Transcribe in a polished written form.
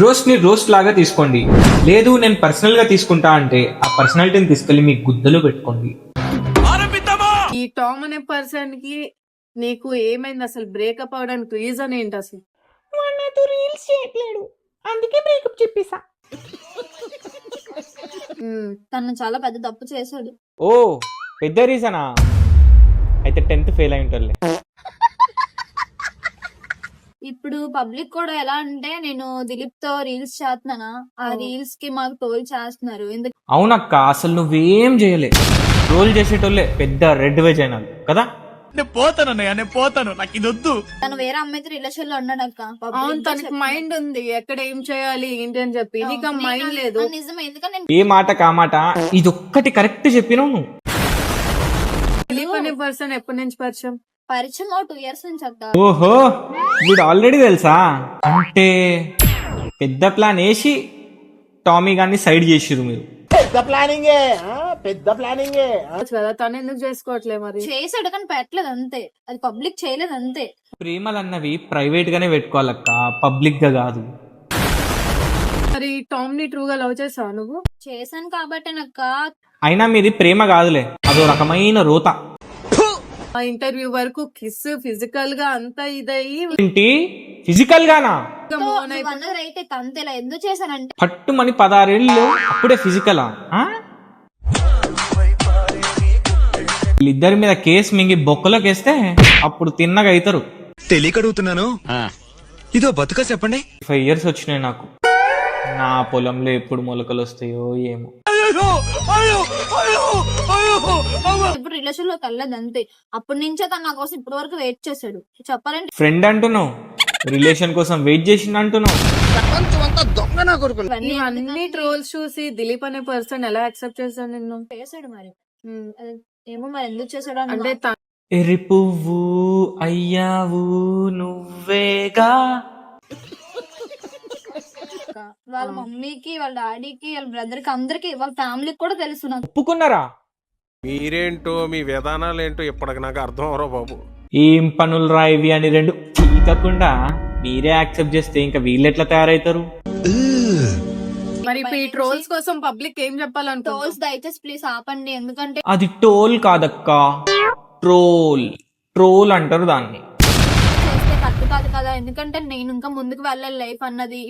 Roast ని roast లాగా తీసుకోండి. లేదు నేను పర్సనల్ గా తీసుకుంటా అంటే ఆ పర్సనాలిటీని తీసుకెళ్లి మీ గుద్దలో పెట్టుకోండి. ఈ టామ్ అనే పర్సన్ కి నీకు ఏమైంది అసలు? బ్రేకప్ అవడానికి రీజన్ ఏంటి అసలు? వాడు నాతో రీల్స్ చేయట్లేడు, అందుకే బ్రేకప్ చెప్పేసా. తను చాలా పెద్ద తప్పు చేశాడు. ఓ పెద్ద రీజనా? అయితే 10th ఫెయిల్ అయి ఉంటారులే. ఇప్పుడు పబ్లిక్ కూడా ఎలా అంటే నేను దిలీప్ తో రీల్స్ చేస్తున్నానా, ఆ రీల్స్ కి మాకు టోల్ చేస్తున్నారు. ఎందుకు అవునక్క, అసలు నువ్వేం చేయలే. రోల్ చేసేటోళ్ళే పెద్ద రెడ్ వెజ్ అయినారు కదా. నేను పోతాను, నాకు ఇది వద్దు. తను వేరే అమ్మాయితో రిలేషన్ లో ఉన్నాడక్క. అవును, తనకి మైండ్ ఉంది ఎక్కడ ఏం చేయాలి ఏంటి అని చెప్పి. నీకు ఆ మైండ్ లేదు. నిజమే, ఎందుకంటే నేను ఏ మాట కామాట ఇదొక్కటి కరెక్ట్ చెప్పినావు నువ్వు. దిలీప్ అనే పర్సన్ ఎప్పటి నుంచి పరిచయం? పరిచయం 2 years నుంచి అక్క. ఓహో వీడు ఆల్రెడీ తెలుసా? అంటే పెద్ద ప్లాన్ వేసి టామీ గాన్ని సైడ్ చేసిరు మీరు. కదా, తను ఎందుకు చేసుకోవట్లే మరి? చేసాడు కానీ పెట్టలేదు అంతే, అది పబ్లిక్ చేయలేదు అంతే. ప్రేమలు అన్నవి ప్రైవేట్ గానే పెట్టుకోవాలక్క, పబ్లిక్ గా కాదు. మరి టామ్ ని ట్రూగా లవ్ చేసావా నువ్వు? చేశాను కాబట్టి నక్క. అయినా మీది ప్రేమ కాదులే, అదో రకమైన రోత. ఆ ఇంటర్వ్యూ వరకు కిస్ ఫిజికల్ గా అంతా ఇదయ్యి ఏంటి ఫిజికల్ గానా? అయితే తంతేలా ఎందుకు చేశానంటే పట్టుమని 16 ఏళ్ళు అప్పుడే ఫిజికలా? వీళ్ళిద్దరి మీద కేసు మింగి బొక్కలోకేస్తే అప్పుడు తిన్నగా అవుతారు. తెలియక అడుగుతున్నాను, ఇదో బతుక చెప్పండి. 5 years వచ్చినాయి నాకు. నా పొలంలో ఎప్పుడు మొలకలు వస్తాయో ఏమో. ఇప్పుడు రిలేషన్ లోకి వెళ్ళదు అంతే. అప్పటి నుంచే తను నా కోసం ఇప్పటి వరకు వెయిట్ చేశాడు. చెప్పాలంటే ఫ్రెండ్ అంటున్నావు, రిలేషన్ కోసం వెయిట్ చేసిండు అంటున్నావు. అన్ని ట్రోల్స్ చూసి దిలీప్ అనే పర్సన్ ఎలా యాక్సెప్ట్ చేశాడు నిన్ను? చేశాడు మరి. అది ఏమో మరి ఎందుకు చేశాడు అంటే ఎరి పువ్వు అయ్యావు నువ్వేగా. వాళ్ళ మమ్మీకి, వాళ్ళ డాడీకి, వాళ్ళ బ్రదర్ కి, అందరికి, వాళ్ళ ఫ్యామిలీకి కూడా తెలుసు నాకు. ఒప్పుకున్నారా? మీరేంటో మీ విధానాలు ఏంటో ఇప్పటికి నాకు అర్థం అవరో బాబు. ఏం పనులు రా ఇవి అని 2 చీకకుండా మీరే యాక్సెప్ట్ చేస్తే ఇంకా వీళ్ళెట్లా తయారవుతారు? మరి ఇప్పుడు ఈ ట్రోల్స్ కోసం పబ్లిక్ ఏం చెప్పాలనుకో? టోల్స్ దయచేసి ప్లీజ్ ఆపండి. ఎందుకంటే అది టోల్ కాదక్క, ట్రోల్. ట్రోల్ అంటారు దాన్ని. చేస్తే కట్టు కాదు కదా. ఎందుకంటే నేను ఇంకా ముందుకు వెళ్ళాలి లైఫ్ అన్నది.